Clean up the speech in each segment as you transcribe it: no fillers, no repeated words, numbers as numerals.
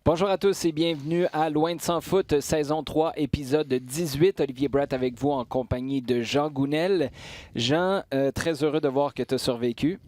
Bonjour à tous et bienvenue à Loin de sans foot, saison 3, épisode 18. Olivier Bratt avec vous en compagnie de Jean Gounel. Jean, très heureux de voir que tu as survécu.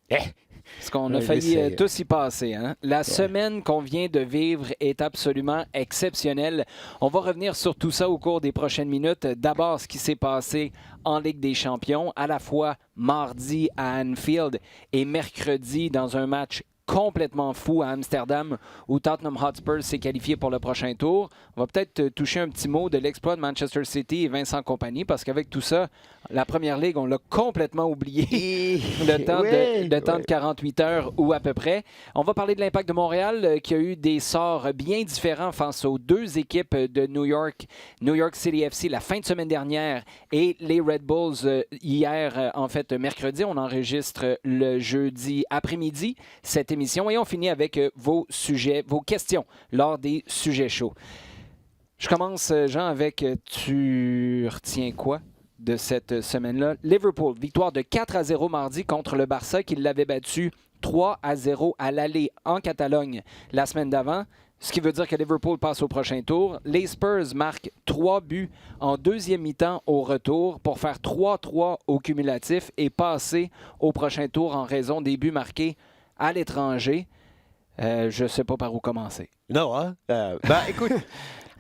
Parce qu'on a failli tous y passer. Hein? La semaine qu'on vient de vivre est absolument exceptionnelle. On va revenir sur tout ça au cours des prochaines minutes. D'abord, ce qui s'est passé en Ligue des champions, à la fois mardi à Anfield et mercredi dans un match complètement fou à Amsterdam où Tottenham Hotspur s'est qualifié pour le prochain tour. On va peut-être toucher un petit mot de l'exploit de Manchester City et Vincent Kompany parce qu'avec tout ça, la Première Ligue, on l'a complètement oublié le temps de 48 heures ou à peu près. On va parler de l'Impact de Montréal qui a eu des sorts bien différents face aux deux équipes de New York City FC la fin de semaine dernière et les Red Bulls hier, en fait mercredi. On enregistre le jeudi après-midi cette émission et on finit avec vos sujets, vos questions lors des sujets chauds. Je commence, Jean, avec tu retiens quoi de cette semaine-là? Liverpool, victoire de 4-0 mardi contre le Barça qui l'avait battu 3-0 à l'aller en Catalogne la semaine d'avant. Ce qui veut dire que Liverpool passe au prochain tour. Les Spurs marquent 3 buts en deuxième mi-temps au retour pour faire 3-3 au cumulatif et passer au prochain tour en raison des buts marqués à l'étranger. Je ne sais pas par où commencer. Non, hein? Écoute...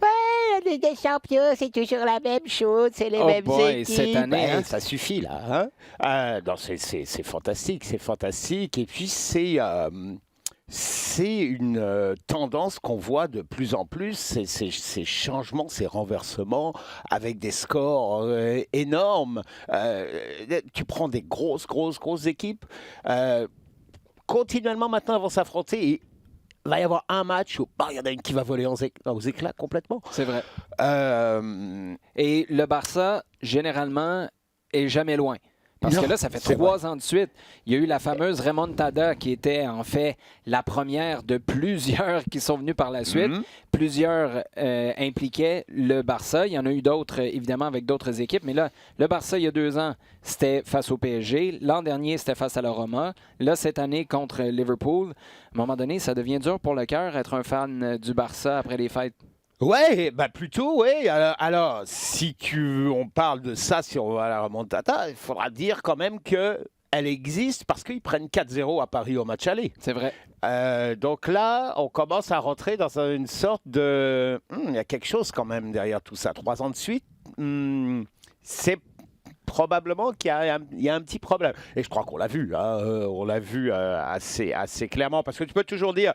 Ouais, la Ligue des champions, c'est toujours la même chose, c'est les mêmes équipes. Cette année, hein? Ça suffit, là. Hein? Non, c'est fantastique, c'est fantastique. Et puis, c'est une tendance qu'on voit de plus en plus, ces changements, ces renversements avec des scores énormes. Tu prends des grosses équipes. Continuellement, maintenant, vont s'affronter et il va y avoir un match où il y en a une qui va voler aux éclats complètement. C'est vrai. Et le Barça, généralement, est jamais loin. Parce que là, ça fait 3 ans de suite. Il y a eu la fameuse remontada qui était en fait la première de plusieurs qui sont venus par la suite. Plusieurs impliquaient le Barça. Il y en a eu d'autres, évidemment, avec d'autres équipes. Mais là, le Barça, il y a 2 ans, c'était face au PSG. L'an dernier, c'était face à la Roma. Là, cette année, contre Liverpool. À un moment donné, ça devient dur pour le cœur être un fan du Barça après les fêtes. Ouais, plutôt, oui. Alors, si on parle de ça, si on va à la remontada, il faudra dire quand même qu'elle existe parce qu'ils prennent 4-0 à Paris au match aller. C'est vrai. Donc là, on commence à rentrer dans une sorte de... Il y a quelque chose quand même derrière tout ça. 3 ans de suite, c'est probablement qu'il y a un petit problème. Et je crois qu'on l'a vu. Hein, on l'a vu assez clairement parce que tu peux toujours dire...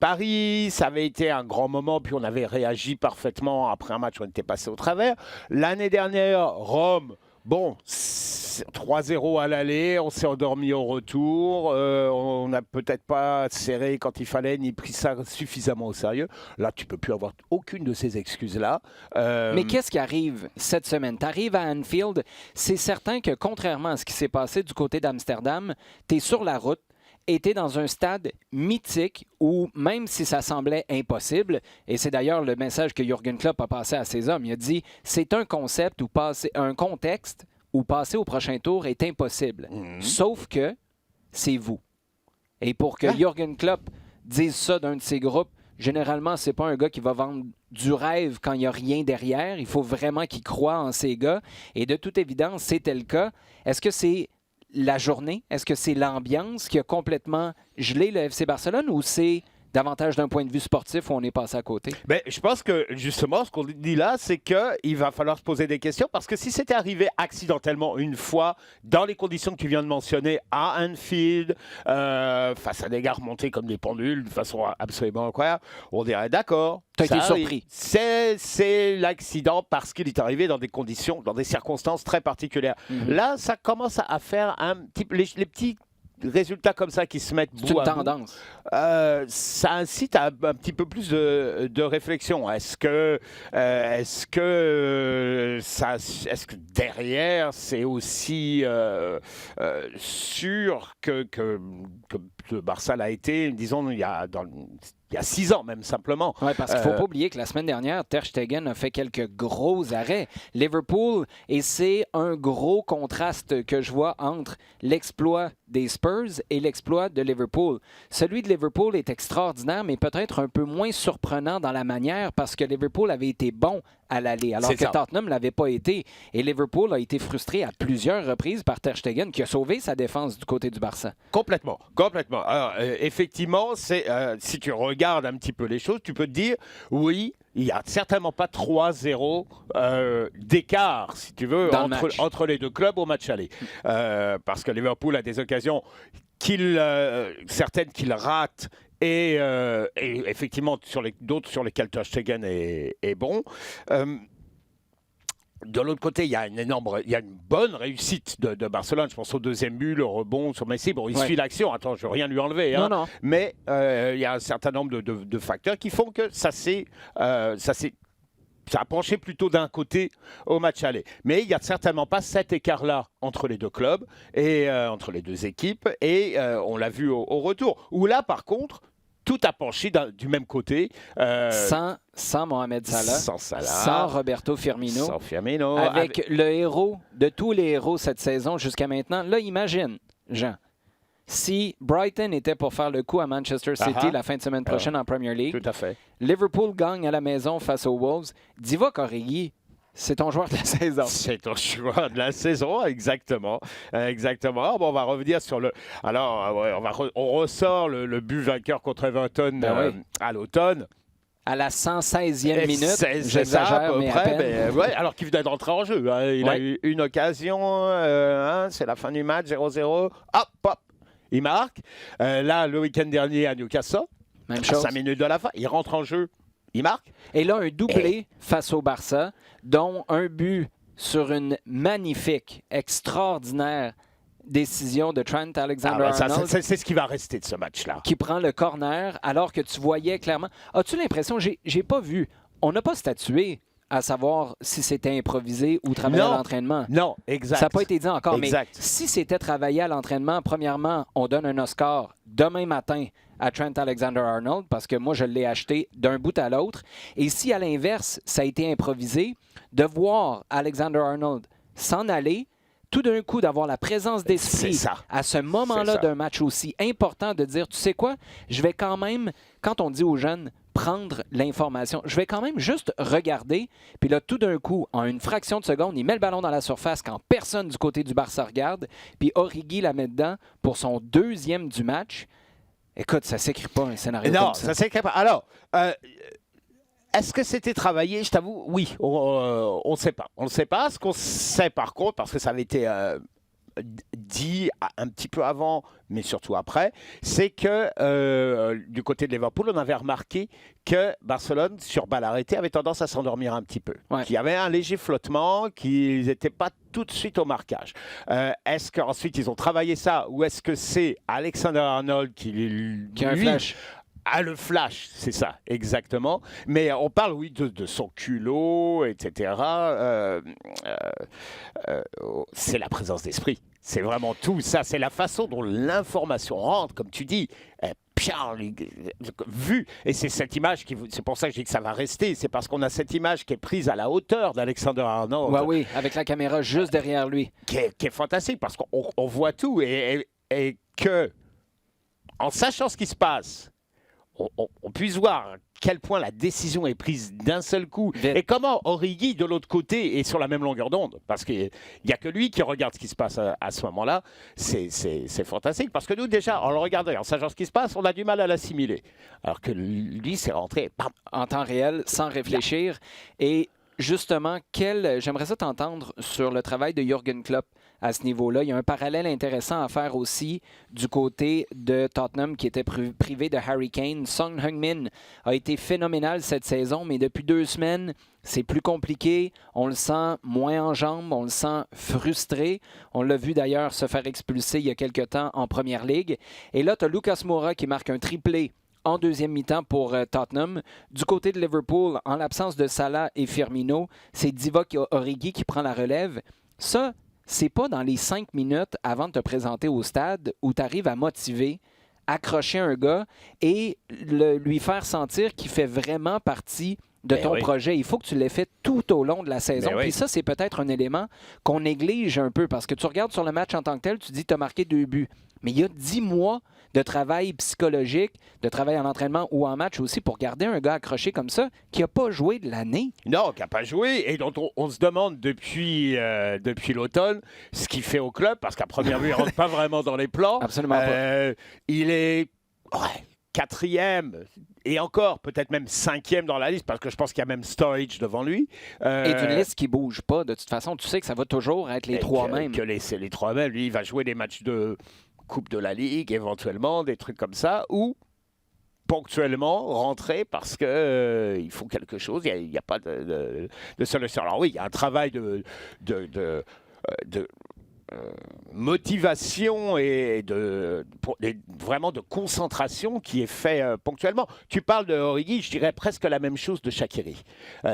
Paris, ça avait été un grand moment, puis on avait réagi parfaitement après un match où on était passé au travers. L'année dernière, Rome, 3-0 à l'aller, on s'est endormi au retour, on n'a peut-être pas serré quand il fallait, ni pris ça suffisamment au sérieux. Là, tu ne peux plus avoir aucune de ces excuses-là. Mais qu'est-ce qui arrive cette semaine? Tu arrives à Anfield, c'est certain que contrairement à ce qui s'est passé du côté d'Amsterdam, tu es sur la route, était dans un stade mythique où, même si ça semblait impossible, et c'est d'ailleurs le message que Jürgen Klopp a passé à ses hommes, il a dit « c'est un concept ou un contexte où passer au prochain tour est impossible. Sauf que c'est vous. » Et pour que Jürgen Klopp dise ça d'un de ses groupes, généralement, c'est pas un gars qui va vendre du rêve quand il n'y a rien derrière. Il faut vraiment qu'il croie en ces gars. Et de toute évidence, c'était le cas. Est-ce que c'est la journée? Est-ce que c'est l'ambiance qui a complètement gelé le FC Barcelone ou c'est davantage d'un point de vue sportif où on est passé à côté? Je pense que justement, ce qu'on dit là, c'est qu'il va falloir se poser des questions parce que si c'était arrivé accidentellement une fois, dans les conditions que tu viens de mentionner, à Anfield, face à des gars remontés comme des pendules, de façon absolument incroyable, on dirait d'accord. Tu as été surpris. C'est l'accident parce qu'il est arrivé dans des conditions, dans des circonstances très particulières. Là, ça commence à faire les petits résultats comme ça qui se mettent bout à bout. C'est une tendance. Ça incite à un petit peu plus de réflexion. Est-ce que derrière c'est aussi sûr que le Barça l'a été? Disons, il y a il y a 6 ans même simplement. Oui, parce qu'il ne faut pas oublier que la semaine dernière, Ter Stegen a fait quelques gros arrêts. Liverpool, et c'est un gros contraste que je vois entre l'exploit des Spurs et l'exploit de Liverpool. Celui de Liverpool est extraordinaire, mais peut-être un peu moins surprenant dans la manière parce que Liverpool avait été bon à l'aller, alors que Tottenham ne l'avait pas été. Et Liverpool a été frustré à plusieurs reprises par Ter Stegen, qui a sauvé sa défense du côté du Barça. Complètement. Alors, effectivement, si tu regardes un petit peu les choses, tu peux te dire, oui, il n'y a certainement pas 3-0 d'écart, si tu veux, entre les deux clubs au match aller. Parce que Liverpool a des occasions certaines qu'il rate, et effectivement d'autres sur lesquelles Ter Stegen est bon. De l'autre côté, il y a une bonne réussite de Barcelone. Je pense au deuxième but, le rebond sur Messi. Bon, il suit l'action. Attends, je ne veux rien lui enlever. Hein. Non. Mais il y a un certain nombre de facteurs qui font que ça a penché plutôt d'un côté au match aller. Mais il n'y a certainement pas cet écart-là entre les deux clubs et entre les deux équipes. Et on l'a vu au retour. Où là, par contre, tout a penché du même côté. Sans Mohamed Salah, sans Roberto Firmino. Sans Firmino. Avec le héros de tous les héros cette saison jusqu'à maintenant. Là, imagine, Jean, si Brighton était pour faire le coup à Manchester City la fin de semaine prochaine en Premier League, tout à fait. Liverpool gagne à la maison face aux Wolves. Divock Origi, c'est ton joueur de la saison. C'est ton joueur de la saison, exactement. Exactement. Bon, on va revenir sur le... Alors, on ressort le but vainqueur contre Everton à l'automne. À la 116e minute, j'exagère, mais à peine. Mais, alors qu'il venait d'entrer en jeu. Hein. Il a eu une occasion, c'est la fin du match, 0-0. Hop, il marque. Là, le week-end dernier à Newcastle, même chose. 5 minutes de la fin, il rentre en jeu, il marque. Et là, un doublé face au Barça, dont un but sur une magnifique, extraordinaire décision de Trent Alexander-Arnold. C'est ce qui va rester de ce match-là. Qui prend le corner alors que tu voyais clairement... As-tu l'impression... J'ai pas vu. On n'a pas statué à savoir si c'était improvisé ou travaillé à l'entraînement. Non, exact. Ça n'a pas été dit encore, exact. Mais si c'était travaillé à l'entraînement, premièrement, on donne un Oscar demain matin à Trent Alexander-Arnold, parce que moi, je l'ai acheté d'un bout à l'autre. Et si, à l'inverse, ça a été improvisé, de voir Alexander-Arnold s'en aller, tout d'un coup, d'avoir la présence d'esprit à ce moment-là d'un match aussi important, de dire, tu sais quoi, je vais quand même, quand on dit aux jeunes, prendre l'information, je vais quand même juste regarder, puis là, tout d'un coup, en une fraction de seconde, il met le ballon dans la surface quand personne du côté du Barça regarde, puis Origi la met dedans pour son deuxième du match. Écoute, ça ne s'écrit pas un scénario comme ça. Non, ça ne s'écrit pas. Alors, est-ce que c'était travaillé? Je t'avoue, oui, on ne sait pas. On ne sait pas. Ce qu'on sait par contre, parce que ça avait été dit un petit peu avant, mais surtout après, c'est que du côté de Liverpool, on avait remarqué que Barcelone, sur balle arrêtée, avait tendance à s'endormir un petit peu. Qu'il y avait un léger flottement, qu'ils n'étaient pas tout de suite au marquage. Est-ce qu'ensuite ils ont travaillé ça, ou est-ce que c'est Alexander-Arnold qui a un flash? Le flash, c'est ça, exactement. Mais on parle, oui, de son culot, etc. C'est la présence d'esprit. C'est vraiment tout ça. C'est la façon dont l'information rentre, comme tu dis, vue. Et c'est cette image, c'est pour ça que je dis que ça va rester. C'est parce qu'on a cette image qui est prise à la hauteur d'Alexander-Arnold. Oui, avec la caméra juste derrière lui. Qui est fantastique, parce qu'on voit tout. Et que, en sachant ce qui se passe, on puisse voir à quel point la décision est prise d'un seul coup. Et comment Origi, de l'autre côté, est sur la même longueur d'onde. Parce qu'il n'y a que lui qui regarde ce qui se passe à ce moment-là. C'est fantastique. Parce que nous, déjà, en le regardant, en sachant ce qui se passe, on a du mal à l'assimiler. Alors que lui, c'est rentré en temps réel, sans réfléchir. Et justement, j'aimerais ça t'entendre sur le travail de Jürgen Klopp à ce niveau-là. Il y a un parallèle intéressant à faire aussi du côté de Tottenham qui était privé de Harry Kane. Son Heung-min a été phénoménal cette saison, mais depuis 2 semaines, c'est plus compliqué. On le sent moins en jambes, on le sent frustré. On l'a vu d'ailleurs se faire expulser il y a quelque temps en Première Ligue. Et là, tu as Lucas Moura qui marque un triplé en deuxième mi-temps pour Tottenham. Du côté de Liverpool, en l'absence de Salah et Firmino, c'est Divock Origi qui prend la relève. Ça, c'est pas dans les 5 minutes avant de te présenter au stade où tu arrives à motiver, accrocher un gars et lui faire sentir qu'il fait vraiment partie de ton projet. Il faut que tu l'aies fait tout au long de la saison. Puis ça, c'est peut-être un élément qu'on néglige un peu parce que tu regardes sur le match en tant que tel, tu dis que tu as marqué 2 buts. Mais il y a 10 mois de travail psychologique, de travail en entraînement ou en match aussi pour garder un gars accroché comme ça qui n'a pas joué de l'année. Non, qui n'a pas joué et dont on se demande depuis l'automne ce qu'il fait au club parce qu'à première vue, il ne rentre pas vraiment dans les plans. Absolument pas. Il est 4e et encore peut-être même 5e dans la liste parce que je pense qu'il y a même Sturridge devant lui. Et d'une liste qui ne bouge pas. De toute façon, tu sais que ça va toujours être les 3 mêmes. C'est les 3 mêmes. Lui, il va jouer des matchs de Coupe de la Ligue, éventuellement, des trucs comme ça, ou ponctuellement rentrer parce que il faut quelque chose, il n'y a pas de solution. Alors oui, il y a un travail de motivation et vraiment de concentration qui est fait ponctuellement. Tu parles de Origi, je dirais presque la même chose de Shaqiri.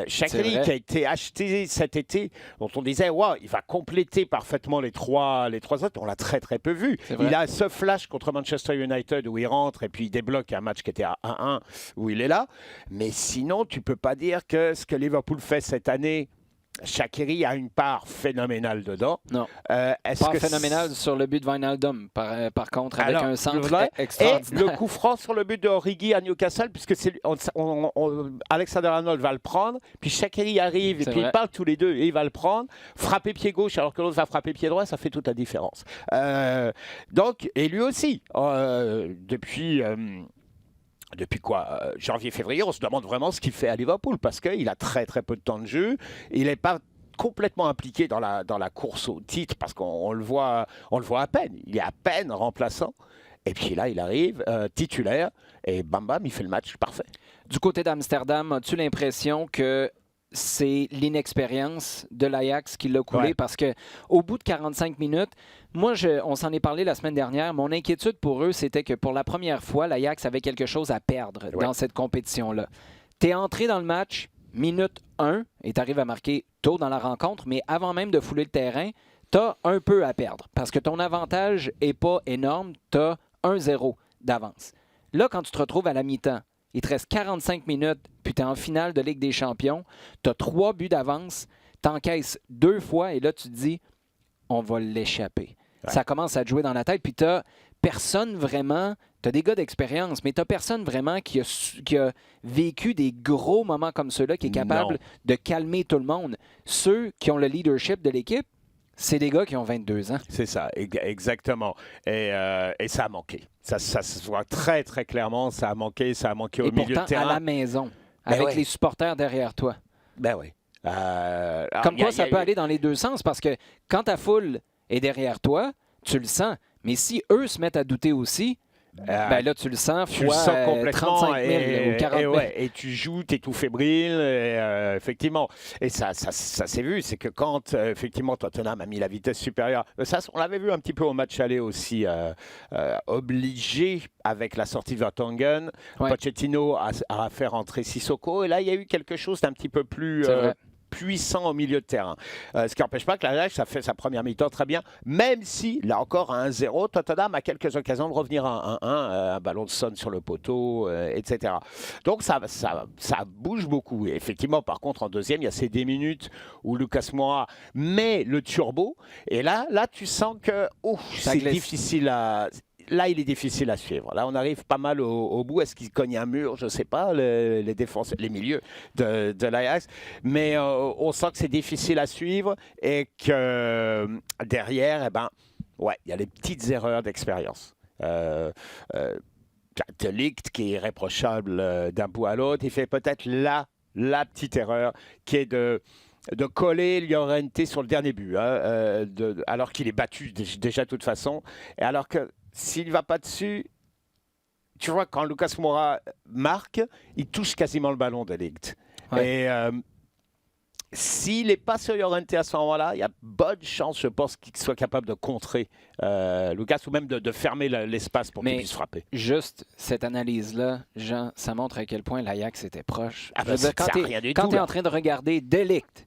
Shaqiri qui a été acheté cet été, dont on disait wow, il va compléter parfaitement les trois autres. On l'a très très peu vu. Il a ce flash contre Manchester United où il rentre et puis il débloque un match qui était à 1-1 où il est là. Mais sinon, tu peux pas dire que ce que Liverpool fait cette année, Shaqiri a une part phénoménale dedans. Non. Pas phénoménale sur le but de Wijnaldum, par contre, avec un centre extraordinaire. Et le coup franc sur le but de Origi à Newcastle, puisque Alexander-Arnold va le prendre, puis Shaqiri arrive, et puis ils parlent tous les deux, et il va le prendre, frapper pied gauche alors que l'autre va frapper pied droit, ça fait toute la différence. Donc, et lui aussi, depuis quoi janvier-février, on se demande vraiment ce qu'il fait à Liverpool parce qu'il a très très peu de temps de jeu. Il n'est pas complètement impliqué dans la course au titre parce qu'on le voit à peine. Il est à peine remplaçant. Et puis là, il arrive titulaire et bam bam, il fait le match parfait. Du côté d'Amsterdam, as-tu l'impression que c'est l'inexpérience de l'Ajax qui l'a coulé parce qu'au bout de 45 minutes, moi, on s'en est parlé la semaine dernière, mon inquiétude pour eux, c'était que pour la première fois, l'Ajax avait quelque chose à perdre dans cette compétition-là. Tu es entré dans le match, minute 1, et tu arrives à marquer tôt dans la rencontre, mais avant même de fouler le terrain, tu as un peu à perdre parce que ton avantage n'est pas énorme, tu as 1-0 d'avance. Là, quand tu te retrouves à la mi-temps, il te reste 45 minutes, puis tu es en finale de Ligue des Champions. Tu as 3 buts d'avance, tu encaisses 2 fois, et là, tu te dis, on va l'échapper. Ouais. Ça commence à te jouer dans la tête, puis tu n'as personne vraiment, tu as des gars d'expérience, mais tu n'as personne vraiment qui a vécu des gros moments comme ceux-là, qui est capable de calmer tout le monde. Ceux qui ont le leadership de l'équipe, c'est des gars qui ont 22 ans. C'est ça, exactement. Et ça a manqué. Ça se voit très, très clairement. Ça a manqué au milieu de terrain. À la maison, avec les supporters derrière toi. Ben oui. Comme quoi, ça peut aller dans les deux sens, parce que quand ta foule est derrière toi, tu le sens. Mais si eux se mettent à douter aussi, ben là, tu le sens fois complètement 35 000 ou 40 000. Et tu joues, tu es tout fébrile, effectivement. Et ça s'est vu, c'est que quand, effectivement, Tottenham a mis la vitesse supérieure, ça, on l'avait vu un petit peu au match aller aussi, obligé avec la sortie de Vertonghen. Pochettino a fait rentrer Sissoko, et là, il y a eu quelque chose d'un petit peu plus puissant au milieu de terrain. Ce qui n'empêche pas que l'Ajax a fait sa première mi-temps très bien, même si, là encore, à 1-0, Tottenham a quelques occasions de revenir à 1-1, un ballon de Son sur le poteau, etc. Donc ça bouge beaucoup. Et effectivement, par contre, en deuxième, il y a ces 10 minutes où Lucas Moura met le turbo, et là tu sens que c'est difficile à... Là, il est difficile à suivre. Là, on arrive pas mal au bout. Est-ce qu'il cogne un mur? Je ne sais pas, les défenses, les milieux de l'Ajax. Mais on sent que c'est difficile à suivre et que derrière, il y a les petites erreurs d'expérience. De Ligt qui est irréprochable d'un bout à l'autre. Il fait peut-être la petite erreur qui est de coller Llorente sur le dernier but, alors qu'il est battu déjà de toute façon. Et alors que s'il ne va pas dessus, tu vois, quand Lucas Moura marque, il touche quasiment le ballon de Ligt. Et s'il n'est pas sur Llorente à ce moment-là, il y a bonne chance, je pense, qu'il soit capable de contrer Lucas ou même de fermer l'espace pour qu'il puisse frapper. Juste cette analyse-là, Jean, ça montre à quel point l'Ajax était proche. Quand tu es en train de regarder De Ligt,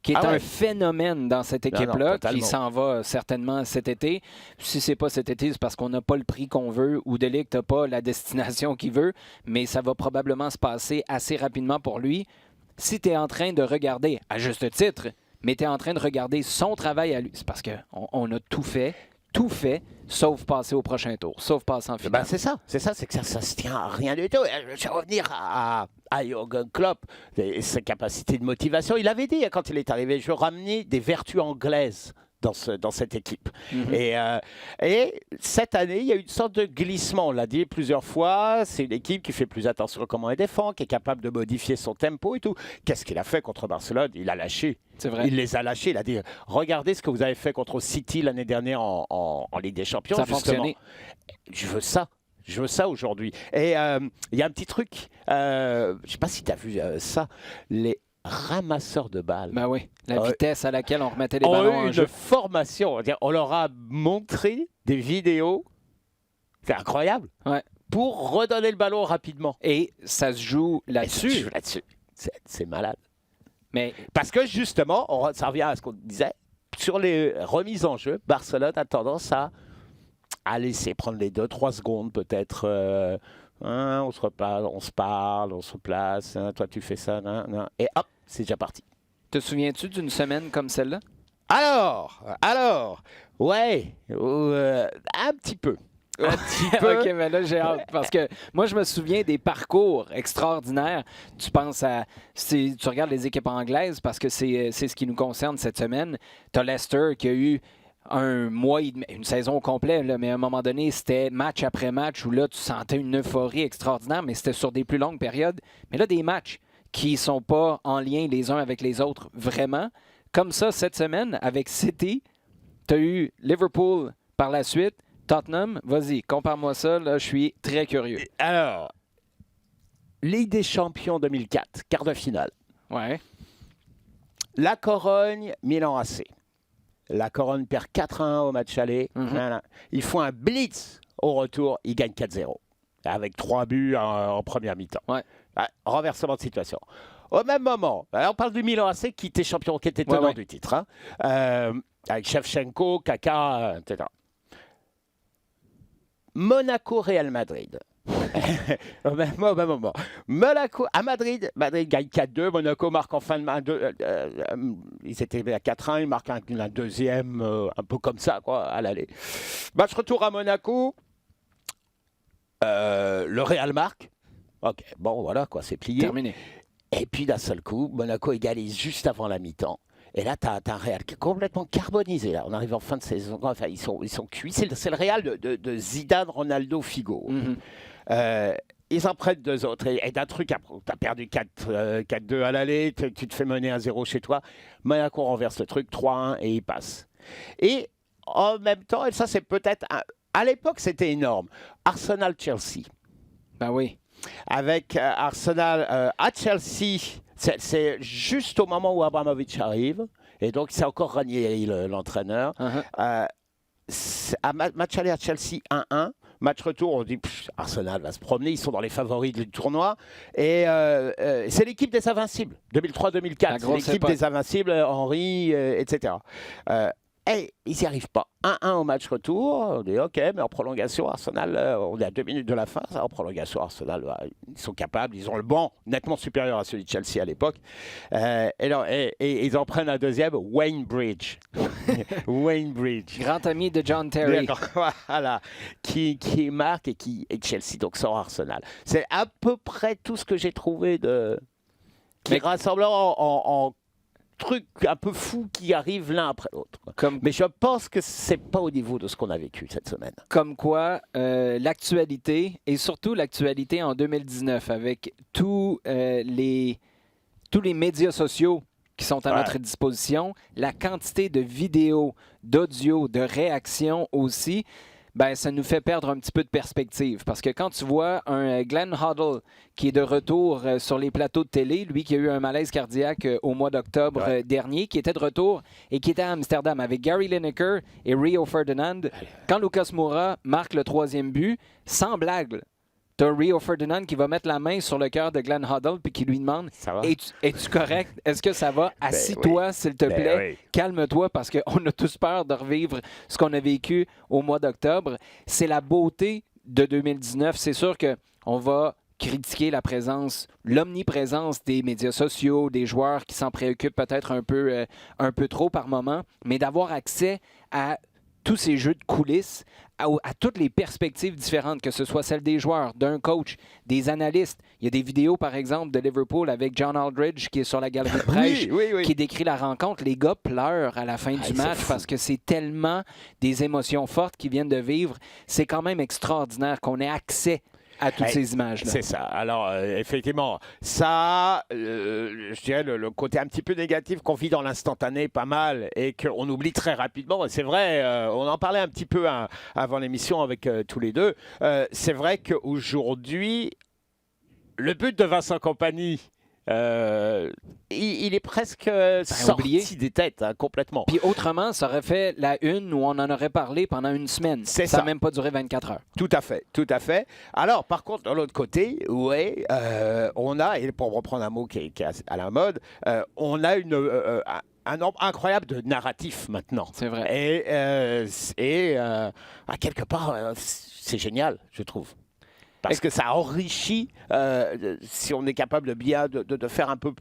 qui est Ah ouais. un phénomène dans cette Non, équipe-là, qui totalement. s'en va certainement cet été. Si c'est pas cet été, c'est parce qu'on n'a pas le prix qu'on veut ou de Ligt n'a pas la destination qu'il veut, mais ça va probablement se passer assez rapidement pour lui. Si tu es en train de regarder, à juste titre, mais tu es en train de regarder son travail à lui, c'est parce qu'on a tout fait, sauf passer au prochain tour, sauf passer en finale. Ben, c'est ça, c'est que ça se tient à rien du tout. Je vais revenir à Jürgen Klopp et sa capacité de motivation. Il avait dit quand il est arrivé, je veux ramener des vertus anglaises dans cette équipe. Et cette année, il y a eu une sorte de glissement. On l'a dit plusieurs fois, c'est une équipe qui fait plus attention à comment elle défend, qui est capable de modifier son tempo et tout. Qu'est-ce qu'il a fait contre Barcelone? Il a lâché. C'est vrai. Il les a lâchés. Il a dit, regardez ce que vous avez fait contre City l'année dernière en Ligue des Champions. Ça a justement. fonctionné. Je veux ça. Je veux ça aujourd'hui. Et il y a un petit truc, je ne sais pas si tu as vu ça, les ramasseurs de balles. Ben oui, la vitesse à laquelle on remettait les ont ballons eu en une jeu. formation. On leur a montré des vidéos. C'est incroyable. Ouais. Pour redonner le ballon rapidement. Et ça se joue Et ça là-dessus. joue là-dessus. C'est malade. Mais Parce que justement, ça revient à ce qu'on disait, sur les remises en jeu, Barcelone a tendance à laisser prendre les 2-3 secondes peut-être. On se reparle, on se parle, on se place. Toi, tu fais ça. Et hop, c'est déjà parti. te souviens-tu d'une semaine comme celle-là? Alors, ouais, un petit peu. Un petit peu. OK, mais là, j'ai hâte. Parce que moi, je me souviens des parcours extraordinaires. Tu penses à... Tu regardes les équipes anglaises parce que c'est ce qui nous concerne cette semaine. Tu as Leicester qui a eu un mois et demi, une saison au complet, là, mais à un moment donné, c'était match après match où là, tu sentais une euphorie extraordinaire, mais c'était sur des plus longues périodes. Mais là, des matchs qui ne sont pas en lien les uns avec les autres, vraiment. Comme ça, cette semaine, avec City, tu as eu Liverpool par la suite. Tottenham, vas-y, compare-moi ça, là, je suis très curieux. Alors, Ligue des Champions 2004, quart de finale. Ouais. La Corogne, Milan AC. La Corogne perd 4-1 au match aller. Voilà. Ils font un blitz au retour, ils gagnent 4-0. Avec 3 buts en première mi-temps. Ouais. Renversement de situation. Au même moment, on parle du Milan AC qui était champion, qui était tenant du titre. Avec Shevchenko, Kaka, etc. Monaco-Real Madrid. Au même moment. Monaco à Madrid gagne 4-2. Monaco marque en fin de match. Ils étaient à 4-1. Ils marquent un deuxième, un peu comme ça, quoi, à l'aller. Match retour à Monaco. Le Real marque. Ok, bon, voilà, quoi, c'est plié. Terminé. Et puis d'un seul coup, Monaco égalise juste avant la mi-temps. Et là, tu as un Real qui est complètement carbonisé. Là. On arrive en fin de saison. Enfin, ils sont cuits. C'est le Real de Zidane, Ronaldo, Figo. Ils en prennent 2 autres. Et d'un truc, tu as perdu 4-2 à l'aller. Tu te fais mener 1-0 chez toi. Monaco renverse le truc, 3-1 et il passe. Et en même temps, et ça c'est peut-être... À l'époque, c'était énorme. Arsenal-Chelsea. Ben oui. Avec Arsenal à Chelsea... C'est juste au moment où Abramovich arrive, et donc c'est encore Ranieri l'entraîneur. Match aller à Chelsea 1-1, match retour, on dit Arsenal va se promener, ils sont dans les favoris du tournoi. Et c'est l'équipe des Invincibles, 2003-2004, c'est l'équipe des Invincibles, Henry, etc. Et ils n'y arrivent pas. 1-1 au match retour. On dit OK, mais en prolongation, Arsenal, on est à 2 minutes de la fin. En prolongation, Arsenal, ils sont capables. Ils ont le banc nettement supérieur à celui de Chelsea à l'époque. Et ils en prennent un deuxième, Wayne Bridge. Wayne Bridge. Grand ami de John Terry. Voilà. Qui marque et Chelsea, donc sans Arsenal. C'est à peu près tout ce que j'ai trouvé qui rassemble en trucs un peu fous qui arrivent l'un après l'autre. Mais je pense que c'est pas au niveau de ce qu'on a vécu cette semaine. Comme quoi, l'actualité, et surtout l'actualité en 2019, avec tous les médias sociaux qui sont à notre disposition, la quantité de vidéos, d'audio, de réactions aussi, ben, ça nous fait perdre un petit peu de perspective. Parce que quand tu vois un Glenn Hoddle qui est de retour sur les plateaux de télé, lui qui a eu un malaise cardiaque au mois d'octobre dernier, qui était de retour et qui était à Amsterdam avec Gary Lineker et Rio Ferdinand, quand Lucas Moura marque le 3e but, sans blague, T'as Rio Ferdinand qui va mettre la main sur le cœur de Glenn Hoddle puis qui lui demande Ça va? Es-tu correct? Est-ce que ça va? Assis-toi, s'il te plaît. Oui. Calme-toi parce qu'on a tous peur de revivre ce qu'on a vécu au mois d'octobre. C'est la beauté de 2019. C'est sûr qu'on va critiquer la présence, l'omniprésence des médias sociaux, des joueurs qui s'en préoccupent peut-être un peu trop par moment, mais d'avoir accès à tous ces jeux de coulisses, à toutes les perspectives différentes, que ce soit celle des joueurs, d'un coach, des analystes. Il y a des vidéos, par exemple, de Liverpool avec John Aldridge qui est sur la galerie de presse, Oui. qui décrit la rencontre. Les gars pleurent à la fin du match parce que c'est tellement des émotions fortes qu'ils viennent de vivre. C'est quand même extraordinaire qu'on ait accès à toutes ces images-là. C'est ça. Alors, effectivement, ça, je dirais, le côté un petit peu négatif qu'on vit dans l'instantané, pas mal, et qu'on oublie très rapidement. C'est vrai, on en parlait un petit peu avant l'émission avec tous les deux. C'est vrai qu'aujourd'hui, le but de Vincent Kompany, il est presque sorti oublié. des têtes, complètement. Puis autrement, ça aurait fait la une où on en aurait parlé pendant une semaine. C'est ça ça. n'a même pas duré 24 heures. Tout à fait. Alors, par contre, de l'autre côté, on a, et pour reprendre un mot qui est à la mode, on a un nombre incroyable de narratifs maintenant. C'est vrai. Et à quelque part, c'est génial, je trouve. Parce que ça enrichit, si on est capable de bien de faire un peu,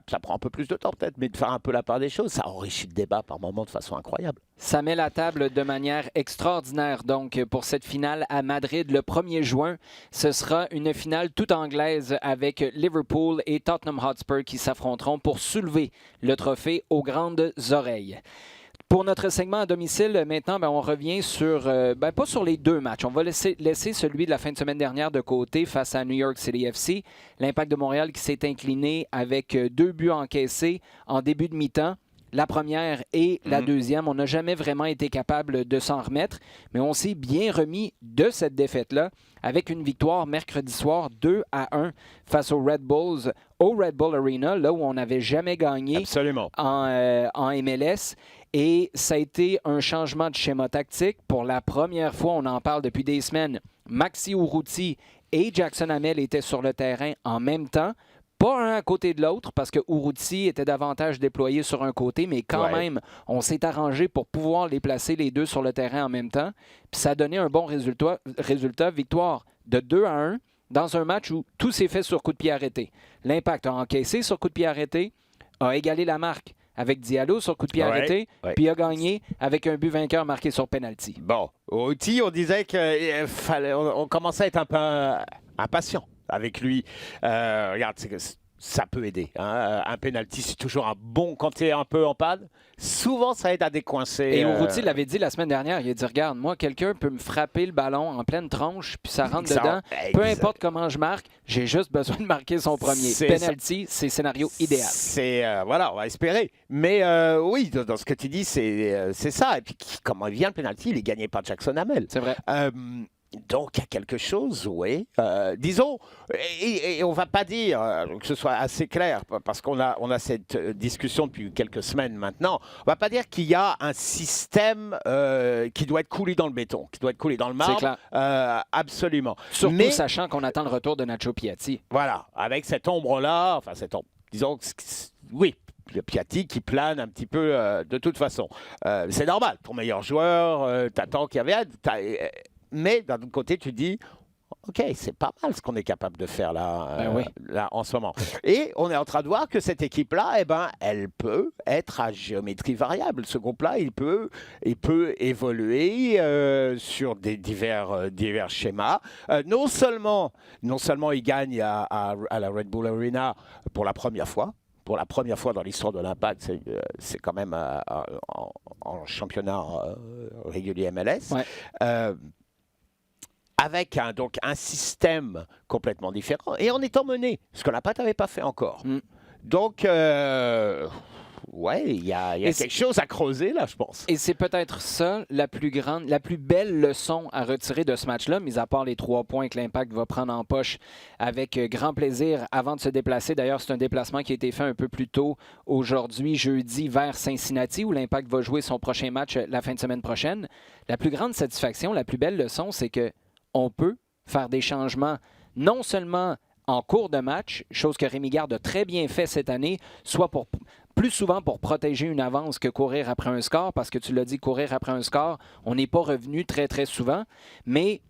ça prend un peu plus de temps peut-être, mais de faire un peu la part des choses, ça enrichit le débat par moments de façon incroyable. Ça met la table de manière extraordinaire, donc, pour cette finale à Madrid le 1er juin. Ce sera une finale toute anglaise avec Liverpool et Tottenham Hotspur qui s'affronteront pour soulever le trophée aux grandes oreilles. Pour notre segment à domicile, maintenant, on revient sur, pas sur les deux matchs. On va laisser celui de la fin de semaine dernière de côté face à New York City FC. L'Impact de Montréal qui s'est incliné avec 2 buts encaissés en début de mi-temps. La première et la deuxième, on n'a jamais vraiment été capable de s'en remettre, mais on s'est bien remis de cette défaite-là avec une victoire mercredi soir 2-1 face aux Red Bulls au Red Bull Arena, là où on n'avait jamais gagné Absolument. en MLS. Et ça a été un changement de schéma tactique. Pour la première fois, on en parle depuis des semaines, Maxi Urruti et Jackson Hamel étaient sur le terrain en même temps. Pas un à côté de l'autre, parce que Urruti était davantage déployé sur un côté, mais quand même, on s'est arrangé pour pouvoir les placer les deux sur le terrain en même temps. Puis ça a donné un bon résultat, victoire de 2-1 dans un match où tout s'est fait sur coup de pied arrêté. L'Impact a encaissé sur coup de pied arrêté, a égalé la marque avec Diallo sur coup de pied arrêté, puis a gagné avec un but vainqueur marqué sur penalty. Bon, Urruti, on disait qu'on commençait à être un peu impatient avec lui. Regarde, ça peut aider. Hein. Un penalty, c'est toujours un bon quand tu es un peu en panne. Souvent, ça aide à décoincer. Et Urruti l'avait dit la semaine dernière. Il a dit, regarde, moi, quelqu'un peut me frapper le ballon en pleine tronche, puis ça rentre dedans. Peu importe comment je marque, j'ai juste besoin de marquer son premier. Penalty, c'est le scénario idéal. Voilà, on va espérer. Mais oui, dans ce que tu dis, c'est ça. Et puis, comment il vient le penalty, il est gagné par Jackson Hamel. C'est vrai. Donc, il y a quelque chose, oui. Disons, et on ne va pas dire que ce soit assez clair, parce qu'on a cette discussion depuis quelques semaines maintenant, on ne va pas dire qu'il y a un système qui doit être coulé dans le béton, qui doit être coulé dans le marbre. C'est clair. Absolument. Surtout sachant qu'on attend le retour de Nacho Piatti. Voilà, avec cette ombre-là, enfin cette ombre, disons, oui. Le Piatti qui plane un petit peu de toute façon. C'est normal, ton meilleur joueur, t'attends qu'il y avait... Mais d'un autre côté, tu dis, OK, c'est pas mal ce qu'on est capable de faire là, là en ce moment. Et on est en train de voir que cette équipe-là, elle peut être à géométrie variable. Ce groupe-là, il peut évoluer sur des divers schémas. Non seulement il gagne à la Red Bull Arena pour la première fois. Pour la première fois dans l'histoire de l'Impact, c'est quand même en championnat régulier MLS. Ouais. Avec un système complètement différent et en étant mené, ce que l'Impact n'avait pas fait encore. Donc, il y a quelque chose à creuser là, je pense. Et c'est peut-être ça la plus belle leçon à retirer de ce match-là, mis à part les 3 points que l'Impact va prendre en poche avec grand plaisir avant de se déplacer. D'ailleurs, c'est un déplacement qui a été fait un peu plus tôt aujourd'hui, jeudi, vers Cincinnati, où l'Impact va jouer son prochain match la fin de semaine prochaine. La plus grande satisfaction, la plus belle leçon, c'est que on peut faire des changements non seulement en cours de match, chose que Rémi Garde a très bien fait cette année, soit plus souvent pour protéger une avance que courir après un score, parce que tu l'as dit, courir après un score, on n'est pas revenu très, très souvent, mais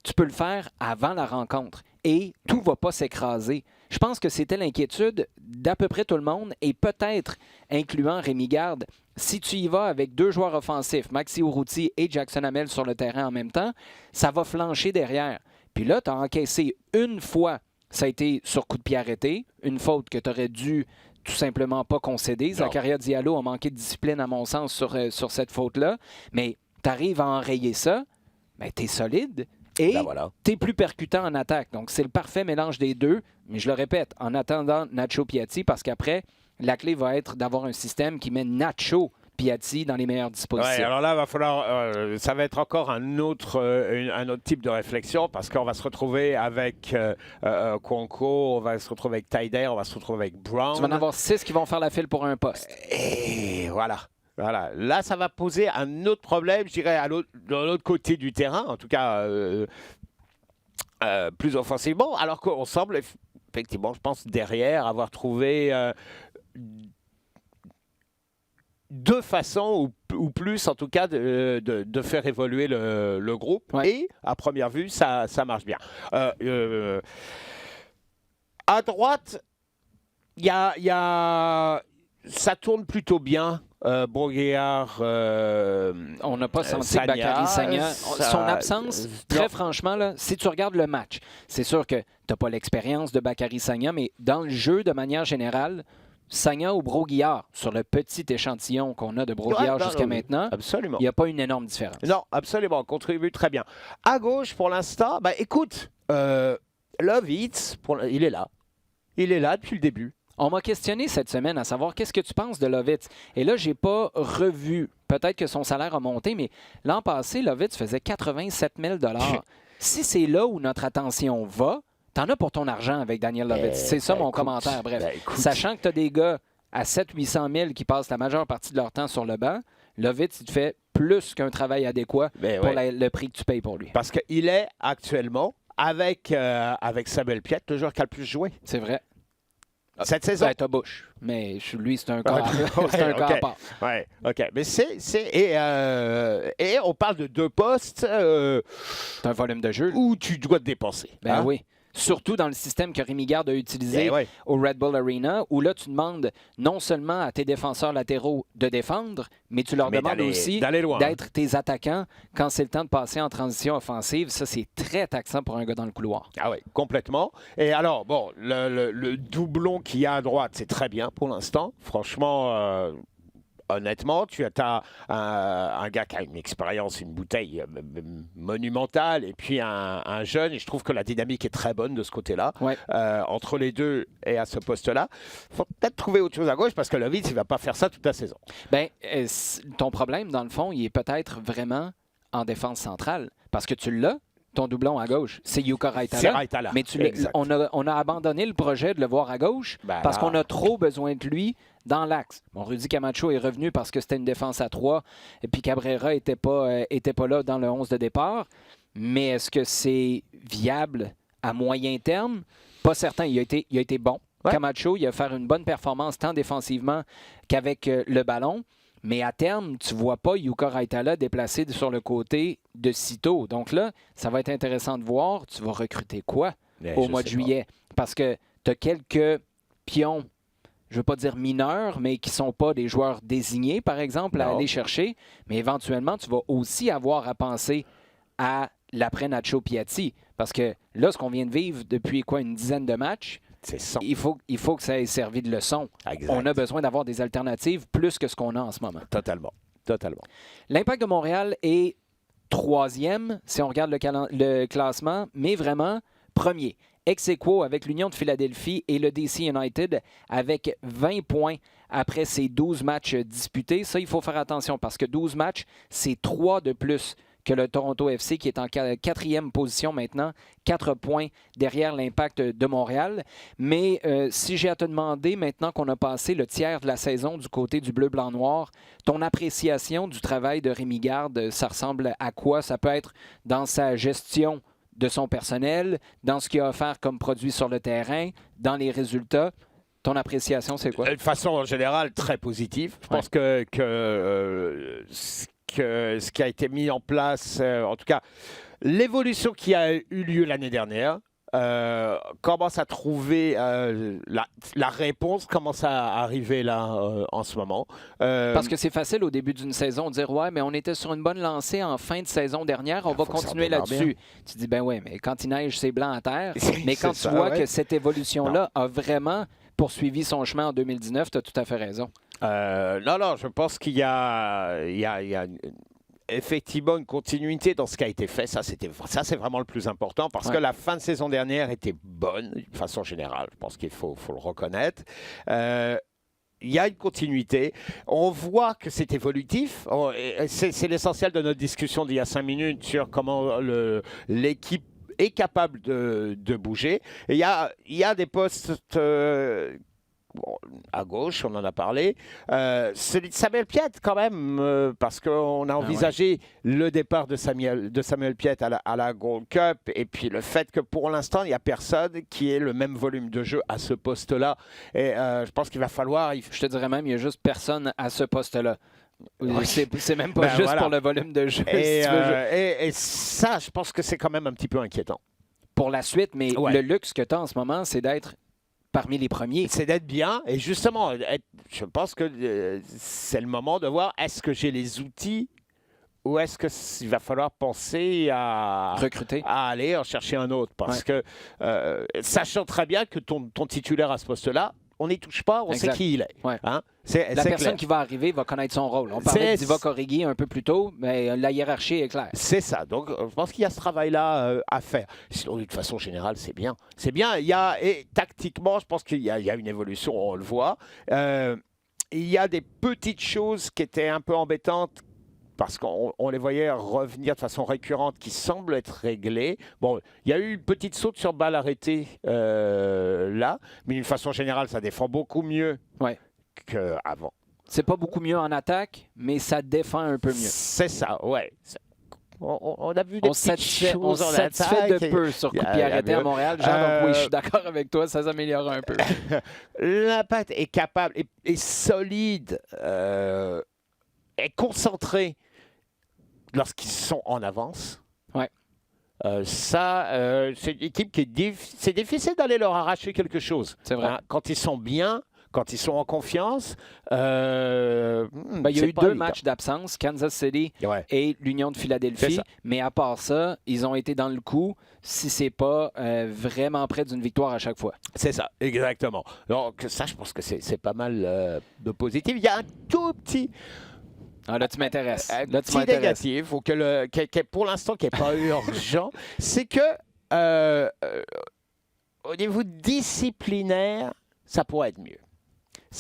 tu peux le faire avant la rencontre et tout ne va pas s'écraser. Je pense que c'était l'inquiétude d'à peu près tout le monde et peut-être incluant Rémi Garde. Si tu y vas avec 2 joueurs offensifs, Maxi Urruti et Jackson Hamel sur le terrain en même temps, ça va flancher derrière. Puis là, tu as encaissé une fois, ça a été sur coup de pied arrêté, une faute que tu aurais dû tout simplement pas concéder. Zakaria Diallo a manqué de discipline, à mon sens, sur cette faute-là. Mais tu arrives à enrayer ça, ben, tu es solide. Et tu es plus percutant en attaque. Donc, c'est le parfait mélange des deux. Mais je le répète, en attendant Nacho Piatti, parce qu'après, la clé va être d'avoir un système qui met Nacho Piatti dans les meilleures dispositions. Ouais, alors là, va falloir, ça va être encore un autre type de réflexion parce qu'on va se retrouver avec Conco, on va se retrouver avec Taider, on va se retrouver avec Brown. Tu vas en avoir 6 qui vont faire la file pour un poste. Et voilà. Voilà. Là, ça va poser un autre problème, je dirais, de l'autre côté du terrain, en tout cas plus offensivement, alors qu'on semble effectivement, je pense, derrière avoir trouvé deux façons ou plus, en tout cas, de faire évoluer le groupe. Ouais. Et à première vue, ça marche bien. À droite, ça tourne plutôt bien. Brault-Guillard, on n'a pas senti Bakary Sagna. Son absence, très franchement, là, si tu regardes le match, c'est sûr que tu n'as pas l'expérience de Bakary Sagna, mais dans le jeu, de manière générale, Sagna ou Brault-Guillard, sur le petit échantillon qu'on a de Brault-Guillard jusqu'à maintenant, il n'y a pas une énorme différence. Non, absolument, contribue très bien. À gauche, pour l'instant, écoute, Lovitz, il est là. Il est là depuis le début. On m'a questionné cette semaine à savoir qu'est-ce que tu penses de Lovitz. Et là, je n'ai pas revu. Peut-être que son salaire a monté, mais l'an passé, Lovitz faisait 87 000 $. Si c'est là où notre attention va, t'en as pour ton argent avec Daniel Lovitz. C'est ça mon commentaire. Bref, sachant que tu as des gars à 700-800 000 qui passent la majeure partie de leur temps sur le banc, Lovitz, il te fait plus qu'un travail adéquat pour le prix que tu payes pour lui. Parce qu'il est actuellement, avec Samuel Piette, le joueur qui a le plus joué. C'est vrai. Cette saison. T'as Bush, mais lui, c'est un cas c'est un cas à part. Ouais, OK. Mais et on parle de 2 postes. C'est un volume de jeu. Où tu dois te dépenser. Ben oui. Surtout dans le système que Rémi Garde a utilisé au Red Bull Arena, où là, tu demandes non seulement à tes défenseurs latéraux de défendre, mais tu leur demandes aussi d'être tes attaquants quand c'est le temps de passer en transition offensive. Ça, c'est très taxant pour un gars dans le couloir. Ah oui, complètement. Et alors, bon, le doublon qu'il y a à droite, c'est très bien pour l'instant. Franchement... honnêtement, tu as un gars qui a une expérience, une bouteille monumentale, et puis un jeune, et je trouve que la dynamique est très bonne de ce côté-là, entre les deux et à ce poste-là. Il faut peut-être trouver autre chose à gauche, parce que Lovitz, il ne va pas faire ça toute la saison. Bien, ton problème, dans le fond, il est peut-être vraiment en défense centrale, parce que tu l'as. Ton doublon à gauche, c'est Yuka Raitala. Mais on a abandonné le projet de le voir à gauche parce qu'on a trop besoin de lui dans l'axe. Bon, Rudy Camacho est revenu parce que c'était une défense à 3 et puis Cabrera n'était pas là dans le 11 de départ. Mais est-ce que c'est viable à moyen terme? Pas certain. Il a été bon. Ouais. Camacho, il a fait une bonne performance tant défensivement qu'avec le ballon. Mais à terme, tu ne vois pas Yuka Raitala déplacé sur le côté de sitôt. Donc là, ça va être intéressant de voir. Tu vas recruter quoi au mois de juillet? Parce que tu as quelques pions, je ne veux pas dire mineurs, mais qui ne sont pas des joueurs désignés, par exemple, à aller chercher. Mais éventuellement, tu vas aussi avoir à penser à l'après-Nacho Piatti. Parce que là, ce qu'on vient de vivre depuis une dizaine de matchs, il faut que ça ait servi de leçon. Exact. On a besoin d'avoir des alternatives plus que ce qu'on a en ce moment. Totalement. L'Impact de Montréal est 3e, si on regarde le classement, mais vraiment premier. Ex-aequo avec l'Union de Philadelphie et le DC United avec 20 points après ces 12 matchs disputés. Ça, il faut faire attention parce que 12 matchs, c'est 3 de plus que le Toronto FC qui est en 4e position maintenant, 4 points derrière l'Impact de Montréal. Mais si j'ai à te demander, maintenant qu'on a passé le tiers de la saison du côté du bleu, blanc, noir, ton appréciation du travail de Rémi Garde, ça ressemble à quoi? Ça peut être dans sa gestion de son personnel, dans ce qu'il a offert comme produit sur le terrain, dans les résultats. Ton appréciation, c'est quoi? De façon générale, très positive. Je pense que ce qui a été mis en place, en tout cas, l'évolution qui a eu lieu l'année dernière, commence à trouver la réponse, commence à arriver là en ce moment. Parce que c'est facile au début d'une saison de dire « Ouais, mais on était sur une bonne lancée en fin de saison dernière, on va continuer là-dessus. » Tu dis « Ben ouais, mais quand il neige, c'est blanc à terre. » Mais quand tu vois que cette évolution-là a vraiment poursuivi son chemin en 2019, tu as tout à fait raison. Non, je pense qu'il y a effectivement une continuité dans ce qui a été fait. Ça, c'est vraiment le plus important parce que la fin de saison dernière était bonne, de façon générale. Je pense qu'il faut le reconnaître. Il y a une continuité. On voit que c'est évolutif. C'est l'essentiel de notre discussion d'il y a 5 minutes sur comment l'équipe est capable de bouger. Et il y a des postes à gauche, on en a parlé. Celui de Samuel Piette, quand même, parce qu'on a envisagé le départ de Samuel Piette à la Gold Cup, et puis le fait que pour l'instant, il n'y a personne qui ait le même volume de jeu à ce poste-là. Et je pense qu'il va falloir... Je te dirais même, il n'y a juste personne à ce poste-là. C'est même pas juste pour le volume de jeu. Et ça, je pense que c'est quand même un petit peu inquiétant. Pour la suite, mais le luxe que tu as en ce moment, c'est d'être parmi les premiers. C'est d'être bien. Et justement, je pense que c'est le moment de voir, est-ce que j'ai les outils ou est-ce qu'il va falloir penser à recruter, à aller en chercher un autre? Parce que, sachant très bien que ton titulaire à ce poste-là, on n'y touche pas, on sait qui il est. Hein? La personne qui va arriver va connaître son rôle. On parlait d'Iva Corrigui un peu plus tôt, mais la hiérarchie est claire. C'est ça. Donc, je pense qu'il y a ce travail-là à faire. Sinon, de façon générale, c'est bien. C'est bien. Et tactiquement, je pense qu'il y a une évolution, on le voit. Il y a des petites choses qui étaient un peu embêtantes parce qu'on les voyait revenir de façon récurrente, qui semblent être réglées. Bon, il y a eu une petite saute sur balle arrêtée là, mais d'une façon générale, ça défend beaucoup mieux qu'avant. C'est pas beaucoup mieux en attaque, mais ça défend un peu mieux. C'est ça, ouais. On a vu des petites choses en attaque. On satisfait de peu sur coup de pied arrêté à Montréal. Jean, donc oui, je suis d'accord avec toi, ça s'améliore un peu. L'Impact est capable, est solide, est concentré lorsqu'ils sont en avance. C'est une équipe c'est difficile d'aller leur arracher quelque chose. C'est vrai. Quand ils sont bien, quand ils sont en confiance. Il y a eu 2 matchs d'absence, Kansas City et l'Union de Philadelphie. Mais à part ça, ils ont été dans le coup si c'est pas vraiment près d'une victoire à chaque fois. C'est ça, exactement. Donc ça, je pense que c'est pas mal de positif. Il y a un tout petit... là, tu m'intéresses. Là, tu m'intéresses. Négatif, ou pour l'instant, qui n'est pas urgent, c'est que au niveau disciplinaire, ça pourrait être mieux.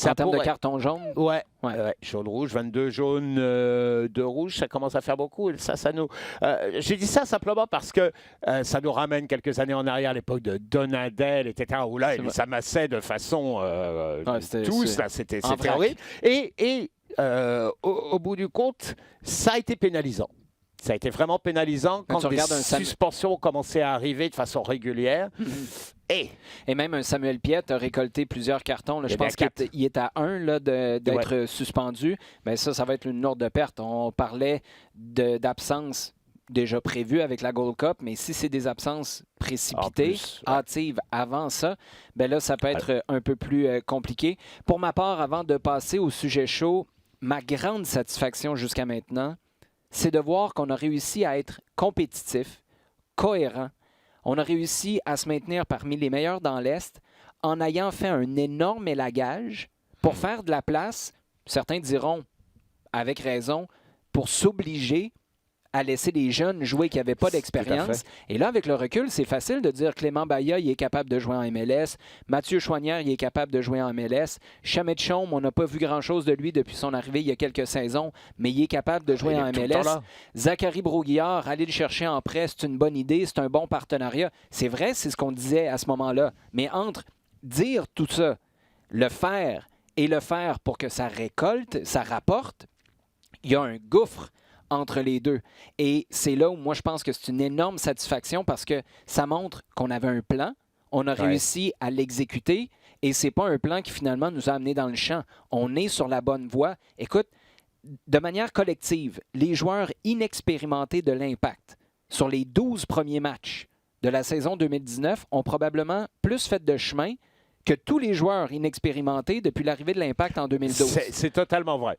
En termes de carton jaune? Ouais. Jaune-rouge, 22 jaunes, 2 rouges, ça commence à faire beaucoup. Ça nous... J'ai dit ça simplement parce que ça nous ramène quelques années en arrière, à l'époque de Donadel, etc., où là, il s'amassait de façon... c'était horrible. Et au bout du compte, ça a été pénalisant. Ça a été vraiment pénalisant quand des suspensions ont commencé à arriver de façon régulière. Et même un Samuel Piette a récolté plusieurs cartons. Là, je pense qu'il est à 1 d'être suspendu. Mais ça va être une lourde perte. On parlait d'absence déjà prévues avec la Gold Cup, mais si c'est des absences précipitées, hâtives avant ça, ben là, ça peut être un peu plus compliqué. Pour ma part, avant de passer au sujet chaud, ma grande satisfaction jusqu'à maintenant, c'est de voir qu'on a réussi à être compétitif, cohérent. On a réussi à se maintenir parmi les meilleurs dans l'Est en ayant fait un énorme élagage pour faire de la place, certains diront avec raison, pour s'obliger à laisser des jeunes jouer qui n'avaient pas d'expérience. Et là, avec le recul, c'est facile de dire Clément Baillat, il est capable de jouer en MLS. Mathieu Choinière, il est capable de jouer en MLS. Chamet Chaume, on n'a pas vu grand-chose de lui depuis son arrivée il y a quelques saisons, mais il est capable de jouer en MLS. Zachary Broguillard, aller le chercher en prêt, c'est une bonne idée, c'est un bon partenariat. C'est vrai, c'est ce qu'on disait à ce moment-là. Mais entre dire tout ça, le faire et le faire pour que ça récolte, ça rapporte, il y a un gouffre entre les deux. Et c'est là où moi, je pense que c'est une énorme satisfaction parce que ça montre qu'on avait un plan, on a réussi à l'exécuter et c'est pas un plan qui finalement nous a amenés dans le champ. On est sur la bonne voie. Écoute, de manière collective, les joueurs inexpérimentés de l'Impact sur les 12 premiers matchs de la saison 2019 ont probablement plus fait de chemin que tous les joueurs inexpérimentés depuis l'arrivée de l'Impact en 2012. C'est totalement vrai.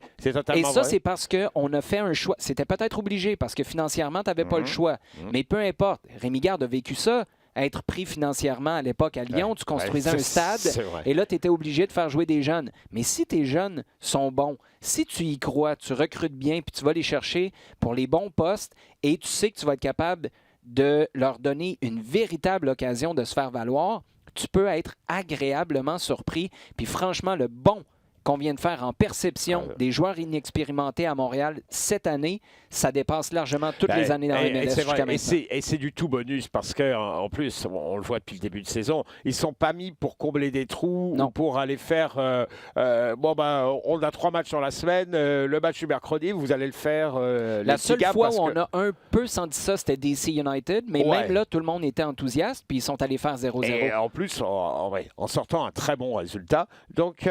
Et ça, c'est parce qu'on a fait un choix. C'était peut-être obligé parce que financièrement, tu n'avais pas le choix. Mais peu importe. Rémi Garde a vécu ça. Être pris financièrement à l'époque à Lyon, tu construisais un stade et là, tu étais obligé de faire jouer des jeunes. Mais si tes jeunes sont bons, si tu y crois, tu recrutes bien puis tu vas les chercher pour les bons postes et tu sais que tu vas être capable de leur donner une véritable occasion de se faire valoir, tu peux être agréablement surpris. Puis franchement, le bon qu'on vient de faire en perception des joueurs inexpérimentés à Montréal cette année, ça dépasse largement toutes les années dans la MLS jusqu'à maintenant. Et c'est du tout bonus parce qu'en plus, on le voit depuis le début de saison, ils ne sont pas mis pour combler des trous ou pour aller faire on a 3 matchs dans la semaine, le match du mercredi, vous allez le faire. La seule fois où on a un peu senti ça, c'était DC United, mais même là, tout le monde était enthousiaste puis ils sont allés faire 0-0. Et en plus, en sortant un très bon résultat. Donc,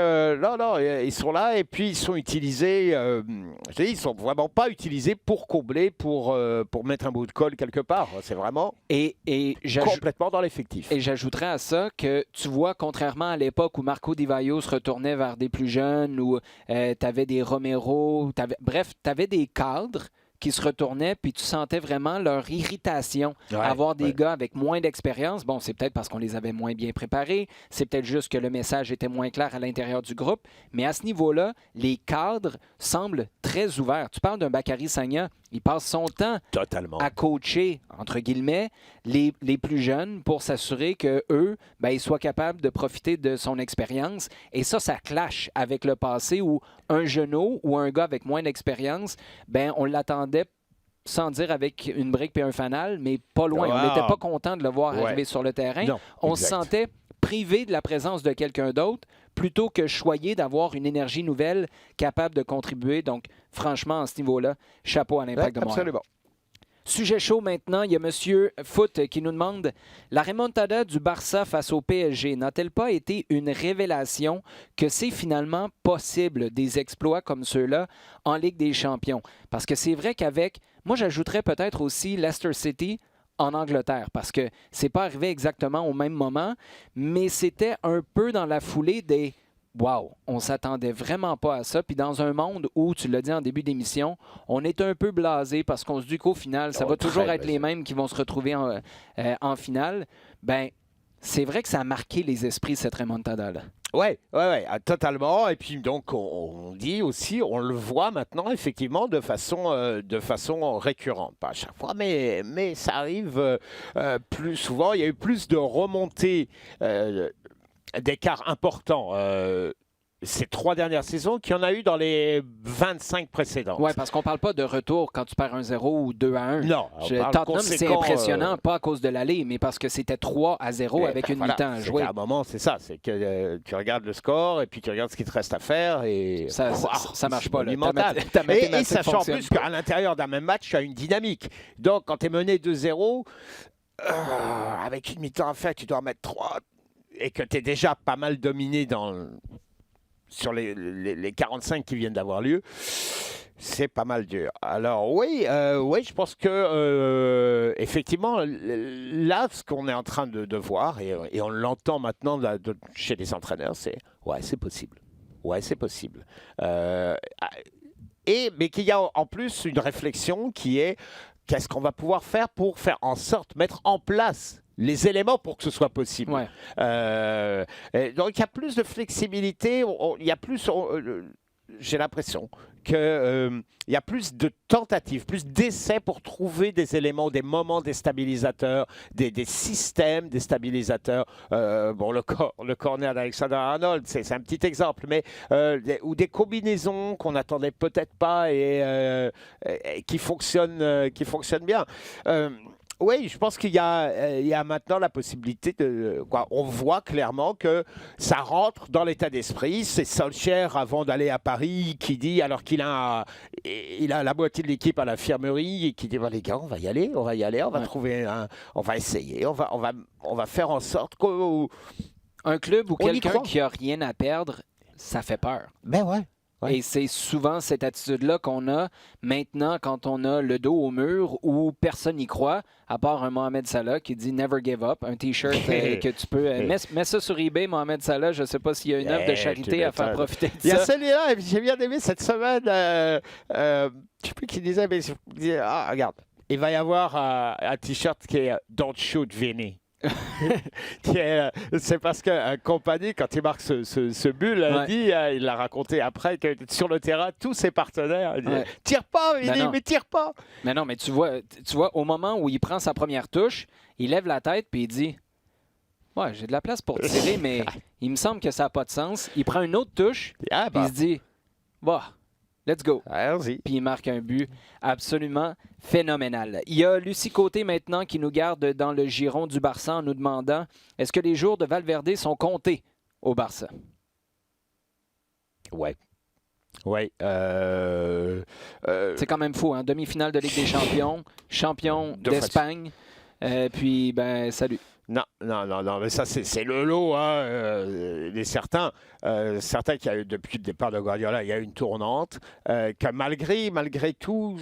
ils sont là et puis ils sont utilisés, je te dis, ils sont vraiment pas utilisés pour combler, pour mettre un bout de colle quelque part. C'est vraiment complètement dans l'effectif. Et j'ajouterais à ça que tu vois, contrairement à l'époque où Marco Di Vaio se retournait vers des plus jeunes, où tu avais des Romero, tu avais des cadres qui se retournaient, puis tu sentais vraiment leur irritation à avoir des gars avec moins d'expérience. Bon, c'est peut-être parce qu'on les avait moins bien préparés, c'est peut-être juste que le message était moins clair à l'intérieur du groupe, mais à ce niveau-là, les cadres semblent très ouverts. Tu parles d'un Bakary Sagna, il passe son temps à coacher, entre guillemets, les plus jeunes pour s'assurer qu'eux, ils soient capables de profiter de son expérience. Et ça clash avec le passé où un genou ou un gars avec moins d'expérience, on l'attendait sans dire avec une brique et un fanal, mais pas loin. On n'était pas content de le voir arriver sur le terrain. Non, on se sentait privé de la présence de quelqu'un d'autre plutôt que choyer d'avoir une énergie nouvelle capable de contribuer. Donc, franchement, à ce niveau-là, chapeau à l'Impact de Montréal. Absolument. Sujet chaud maintenant, il y a M. Foot qui nous demande « La remontada du Barça face au PSG n'a-t-elle pas été une révélation que c'est finalement possible des exploits comme ceux-là en Ligue des Champions? » Parce que c'est vrai qu'avec, moi j'ajouterais peut-être aussi Leicester City en Angleterre, parce que c'est pas arrivé exactement au même moment, mais c'était un peu dans la foulée des wow, on s'attendait vraiment pas à ça. Puis dans un monde où, tu l'as dit en début d'émission, on est un peu blasé parce qu'on se dit qu'au final, ça va toujours être les mêmes qui vont se retrouver en finale. C'est vrai que ça a marqué les esprits, cette remontada-là. Oui, totalement. Et puis donc, on dit aussi, on le voit maintenant, effectivement, de façon récurrente. Pas à chaque fois, mais ça arrive plus souvent. Il y a eu plus de remontées d'écart importants ces 3 dernières saisons qu'il y en a eu dans les 25 précédentes. Oui, parce qu'on ne parle pas de retour quand tu perds 1-0 ou 2-1. Non. Tottenham, c'est impressionnant, pas à cause de l'aller, mais parce que c'était 3-0 avec une mi-temps à jouer. À un moment, c'est ça. C'est que tu regardes le score et puis tu regardes ce qu'il te reste à faire. Et ça ne marche pas. Et sachant en plus qu'à l'intérieur d'un même match, tu as une dynamique. Donc, quand tu es mené 2-0, avec une mi-temps à faire, tu dois en mettre 3 et que tu es déjà pas mal dominé sur les 45 qui viennent d'avoir lieu, c'est pas mal dur. Alors oui, je pense que effectivement, là, ce qu'on est en train de voir, et on l'entend maintenant chez les entraîneurs, c'est possible. Ouais, c'est possible. Mais qu'il y a en plus une réflexion qui est qu'est-ce qu'on va pouvoir faire pour faire en sorte, mettre en place les éléments pour que ce soit possible. Ouais. Donc il y a plus de flexibilité, il y a plus, j'ai l'impression qu'il y a plus de tentatives, plus d'essais pour trouver des éléments, des moments déstabilisateurs, des systèmes déstabilisateurs. Le corner d'Alexander Arnold, c'est un petit exemple, mais ou des combinaisons qu'on n'attendait peut-être pas et qui fonctionnent bien. Oui, je pense qu'il y a maintenant la possibilité de... On voit clairement que ça rentre dans l'état d'esprit. C'est Solskjaer, avant d'aller à Paris, qui dit, alors qu'il a la moitié de l'équipe à l'infirmerie, et qui dit, les gars, on va y aller, on va trouver on va essayer, on va faire en sorte qu'on... Un club ou On y quelqu'un croit. qui a rien à perdre, ça fait peur. Ben ouais. Ouais. Et c'est souvent cette attitude-là qu'on a maintenant quand on a le dos au mur où personne n'y croit, à part un Mohamed Salah qui dit « Never give up », un T-shirt que tu peux... mets ça sur eBay, Mohamed Salah. Je ne sais pas s'il y a une œuvre de charité à faire profiter de Il y a ça. celui-là, j'ai bien aimé cette semaine. Je ne sais plus qui disait, mais regarde, il va y avoir un T-shirt qui est « Don't shoot Vinny ». C'est parce que Compagnie, quand il marque ce but, il l'a raconté après, que sur le terrain, tous ses partenaires disent tire pas, il dit mais tire pas. Mais non, mais tu vois, au moment où il prend sa première touche, il lève la tête puis il dit ouais, j'ai de la place pour tirer, mais il me semble que ça n'a pas de sens. Il prend une autre touche, puis il se dit bah. Let's go. Allons-y. Puis il marque un but absolument phénoménal. Il y a Lucie Côté maintenant qui nous garde dans le giron du Barça en nous demandant est-ce que les jours de Valverde sont comptés au Barça? Ouais. C'est quand même fou, hein? Demi-finale de Ligue des Champions, champion d'Espagne, puis salut. Non, mais ça, c'est le lot. Certains qui a eu, depuis le départ de Guardiola, il y a eu une tournante, que malgré tout,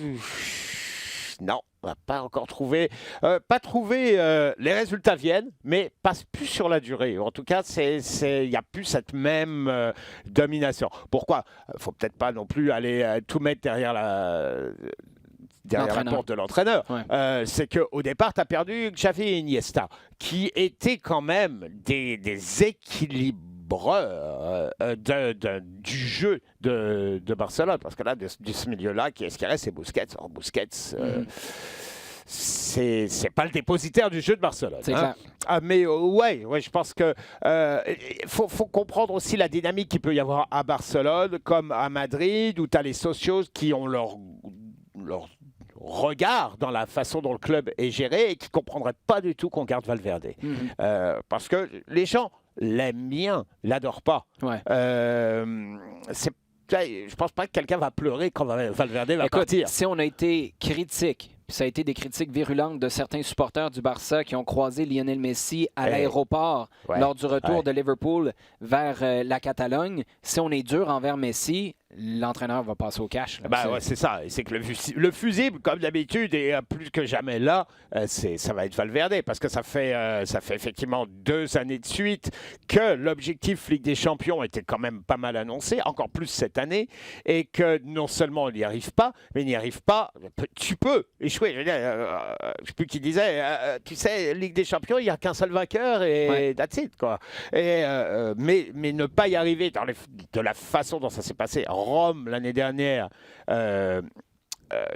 non, on n'a pas encore trouvé. Les résultats viennent, mais passent plus sur la durée. En tout cas, il n'y a plus cette même domination. Pourquoi? Il ne faut peut-être pas non plus aller tout mettre derrière la porte de l'entraîneur. Ouais. C'est qu'au départ, tu as perdu Xavi et Iniesta, qui étaient quand même des équilibreurs du jeu de Barcelone. Parce que là, de ce milieu-là, qui est-ce qui reste? C'est Busquets. C'est pas le dépositaire du jeu de Barcelone. C'est clair. Mais je pense que faut comprendre aussi la dynamique qu'il peut y avoir à Barcelone, comme à Madrid, où tu as les socios qui ont leur regard dans la façon dont le club est géré et qui ne comprendraient pas du tout qu'on garde Valverde. Parce que les gens l'aiment bien, l'adorent pas. Ouais. Je pense pas que quelqu'un va pleurer quand Valverde va partir. Si on a été critique, puis ça a été des critiques virulentes de certains supporters du Barça qui ont croisé Lionel Messi à l'aéroport lors du retour de Liverpool vers la Catalogne, si on est dur envers Messi, l'entraîneur va passer au cash. C'est ça. C'est que le fusible, comme d'habitude, et plus que jamais là, ça va être Valverde. Parce que ça fait effectivement 2 années de suite que l'objectif Ligue des Champions était quand même pas mal annoncé, encore plus cette année, et que non seulement il n'y arrive pas, mais il n'y arrive pas, tu peux échouer. Je ne sais plus qui disait, tu sais, Ligue des Champions, il n'y a qu'un seul vainqueur et that's it, quoi. Mais ne pas y arriver de la façon dont ça s'est passé, Rome l'année dernière,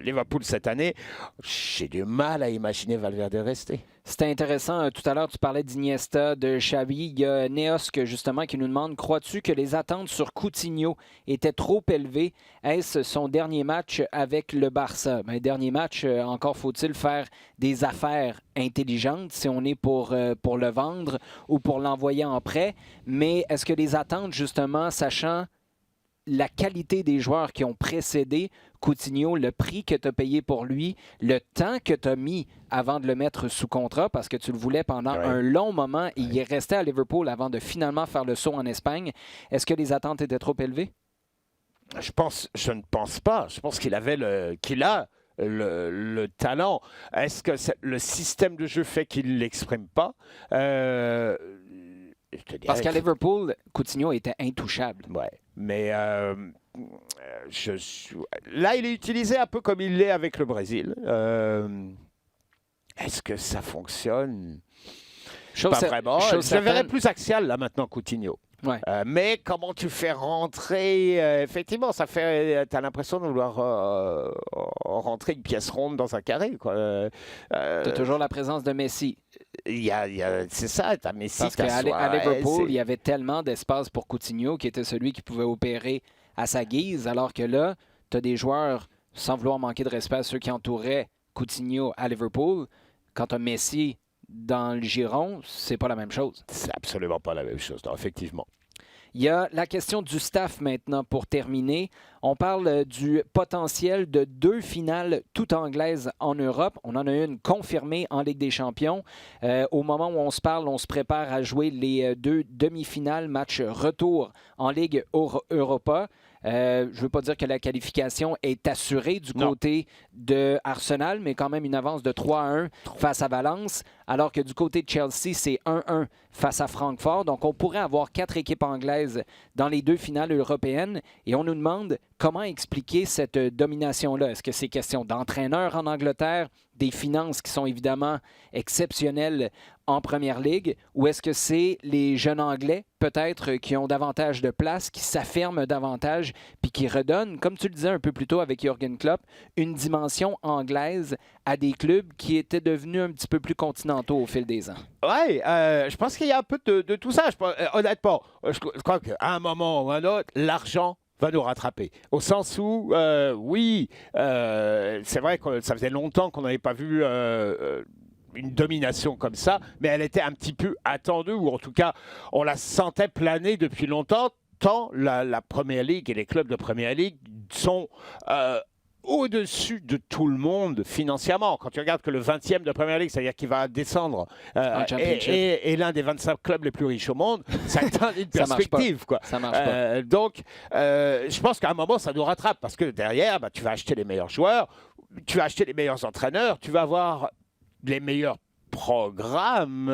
Liverpool cette année, j'ai du mal à imaginer Valverde rester. C'était intéressant. Tout à l'heure, tu parlais d'Iniesta, de Xavi. Il y a Neosk, justement, qui nous demande « Crois-tu que les attentes sur Coutinho étaient trop élevées? Est-ce son dernier match avec le Barça? » Dernier match, encore faut-il faire des affaires intelligentes si on est pour le vendre ou pour l'envoyer en prêt. Mais est-ce que les attentes, justement, sachant la qualité des joueurs qui ont précédé Coutinho, le prix que tu as payé pour lui, le temps que tu as mis avant de le mettre sous contrat, parce que tu le voulais pendant un long moment et il est resté à Liverpool avant de finalement faire le saut en Espagne. Est-ce que les attentes étaient trop élevées? Je ne pense pas. Je pense qu'il a le talent. Est-ce que le système de jeu fait qu'il ne l'exprime pas? Parce qu'à Liverpool, Coutinho était intouchable. Ouais, mais là, il est utilisé un peu comme il l'est avec le Brésil. Est-ce que ça fonctionne? Pas vraiment. Je le verrais plus axial, là, maintenant, Coutinho. Ouais. Mais comment tu fais rentrer effectivement, tu as l'impression de vouloir rentrer une pièce ronde dans un carré. Tu as toujours la présence de Messi. C'est ça, tu as Messi. Parce qu'à Liverpool, il y avait tellement d'espace pour Coutinho qui était celui qui pouvait opérer à sa guise, alors que là, tu as des joueurs, sans vouloir manquer de respect à ceux qui entouraient Coutinho à Liverpool, quand tu as Messi dans le giron, c'est pas la même chose. C'est absolument pas la même chose, non, effectivement. Il y a la question du staff maintenant pour terminer. On parle du potentiel de 2 finales toutes anglaises en Europe. On en a une confirmée en Ligue des Champions. Au moment où on se parle, on se prépare à jouer les 2 demi-finales, match retour en Ligue Europa. Je ne veux pas dire que la qualification est assurée du côté de Arsenal, mais quand même une avance de 3-1 face à Valence, alors que du côté de Chelsea, c'est 1-1 face à Francfort. Donc, on pourrait avoir 4 équipes anglaises dans les 2 finales européennes. Et on nous demande comment expliquer cette domination-là. Est-ce que c'est question d'entraîneur en Angleterre, des finances qui sont évidemment exceptionnelles en Première Ligue, ou est-ce que c'est les jeunes Anglais, peut-être, qui ont davantage de place, qui s'affirment davantage, puis qui redonnent, comme tu le disais un peu plus tôt avec Jürgen Klopp, une dimension anglaise à des clubs qui étaient devenus un petit peu plus continentaux au fil des ans? Oui, je pense qu'il y a un peu de tout ça. Honnêtement, je crois qu'à un moment ou un autre, l'argent va nous rattraper. Au sens où, oui, c'est vrai que ça faisait longtemps qu'on n'avait pas vu une domination comme ça, mais elle était un petit peu attendue, ou en tout cas, on la sentait planer depuis longtemps, tant la Premier League et les clubs de Premier League sont au-dessus de tout le monde financièrement. Quand tu regardes que le 20e de Premier League, c'est-à-dire qu'il va descendre et l'un des 25 clubs les plus riches au monde, ça a une perspective. Quoi. Ça marche pas. Donc, je pense qu'à un moment, ça nous rattrape parce que derrière, tu vas acheter les meilleurs joueurs, tu vas acheter les meilleurs entraîneurs, tu vas avoir les meilleurs programmes.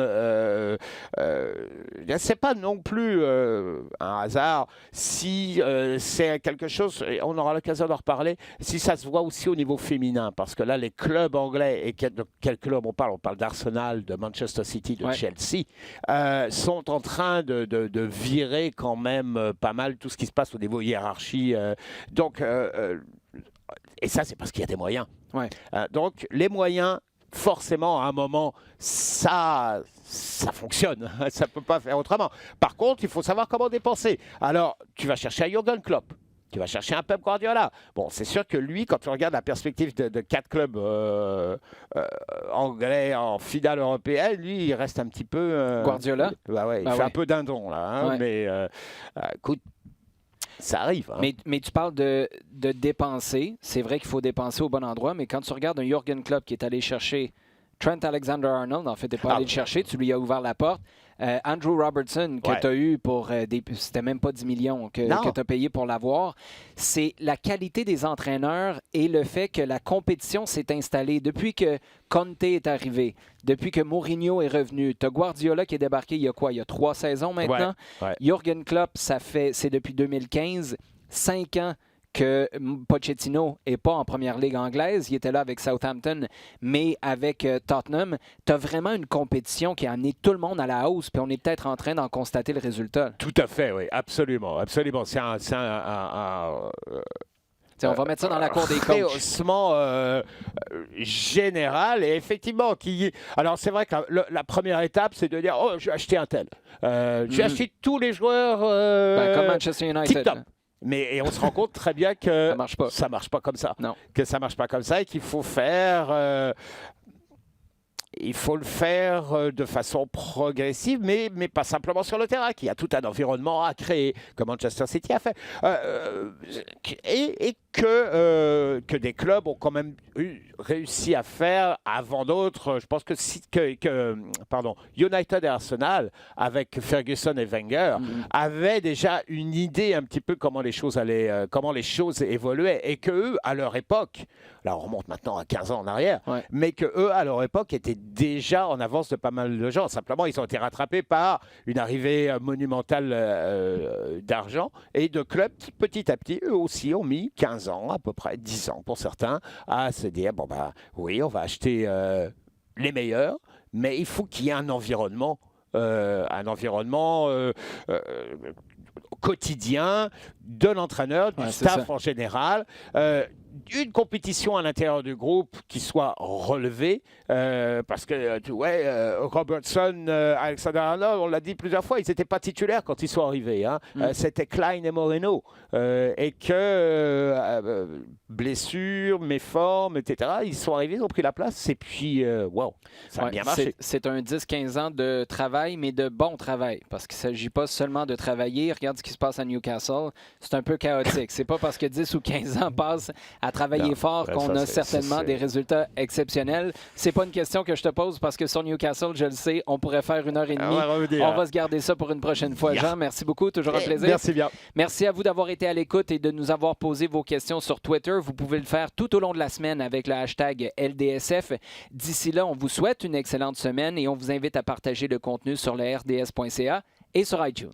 C'est pas non plus un hasard si c'est quelque chose, et on aura l'occasion d'en reparler, si ça se voit aussi au niveau féminin, parce que là, les clubs anglais, et de quel club on parle d'Arsenal, de Manchester City, de Chelsea, sont en train de virer quand même pas mal tout ce qui se passe au niveau hiérarchie. Donc, et ça, c'est parce qu'il y a des moyens. Donc, les moyens, forcément, à un moment, ça fonctionne. Ça ne peut pas faire autrement. Par contre, il faut savoir comment dépenser. Alors, tu vas chercher un Jürgen Klopp. Tu vas chercher un Pep Guardiola. Bon, c'est sûr que lui, quand tu regardes la perspective de 4 clubs anglais en finale européenne, lui, il reste un petit peu... Guardiola? Il fait un peu dindon, là. Hein, mais écoute, ça arrive. Hein. Mais tu parles de dépenser. C'est vrai qu'il faut dépenser au bon endroit, mais quand tu regardes un Jürgen Klopp qui est allé chercher Trent Alexander-Arnold, en fait, tu n'es pas allé le chercher, tu lui as ouvert la porte. Andrew Robertson, que tu as eu pour c'était même pas 10 millions que tu as payé pour l'avoir. C'est la qualité des entraîneurs et le fait que la compétition s'est installée. Depuis que Conte est arrivé, depuis que Mourinho est revenu, tu as Guardiola qui est débarqué il y a quoi? Il y a 3 saisons maintenant. Jürgen Klopp, c'est depuis 2015, 5 ans que Pochettino n'est pas en première ligue anglaise. Il était là avec Southampton, mais avec Tottenham. Tu as vraiment une compétition qui a amené tout le monde à la hausse, puis on est peut-être en train d'en constater le résultat. Tout à fait, oui, absolument. Absolument. C'est un on va mettre ça dans la cour des coachs. Haussement général et effectivement alors c'est vrai que la première étape c'est de dire je vais acheter un tel. Je vais acheter tous les joueurs comme Manchester United. Tip-top. Et on se rend compte très bien que ça marche pas comme ça. Non. Que ça marche pas comme ça et qu'il faut faire... il faut le faire de façon progressive, mais pas simplement sur le terrain, qu'il y a tout un environnement à créer, comme Manchester City a fait. Et que des clubs ont quand même réussi à faire avant d'autres. Je pense que United et Arsenal, avec Ferguson et Wenger, avaient déjà une idée un petit peu comment les choses évoluaient, et qu'eux, à leur époque, là on remonte maintenant à 15 ans en arrière, mais qu'eux, à leur époque, étaient déjà en avance de pas mal de gens. Simplement, ils ont été rattrapés par une arrivée monumentale d'argent et de clubs qui, petit à petit, eux aussi, ont mis 15 ans, à peu près 10 ans pour certains, à se dire, oui, on va acheter les meilleurs, mais il faut qu'il y ait un environnement quotidien de l'entraîneur, du staff en général, une compétition à l'intérieur du groupe qui soit relevée, parce que Robertson, Alexander-Arnold, on l'a dit plusieurs fois, ils n'étaient pas titulaires quand ils sont arrivés. Hein. C'était Klein et Moreno. Et que blessures, méformes, etc., ils sont arrivés, ils ont pris la place. Et puis, ça a bien marché. C'est un 10-15 ans de travail, mais de bon travail. Parce qu'il ne s'agit pas seulement de travailler. Regarde ce qui se passe à Newcastle. C'est un peu chaotique. C'est pas parce que 10 ou 15 ans passent à travailler fort qu'on a certainement des résultats exceptionnels. C'est pas une question que je te pose parce que sur Newcastle, je le sais, on pourrait faire 1h30. On va se garder ça pour une prochaine fois. Jean, merci beaucoup. Toujours un plaisir. Merci bien. Merci à vous d'avoir été à l'écoute et de nous avoir posé vos questions sur Twitter. Vous pouvez le faire tout au long de la semaine avec le hashtag LDSF. D'ici là, on vous souhaite une excellente semaine et on vous invite à partager le contenu sur le rds.ca et sur iTunes.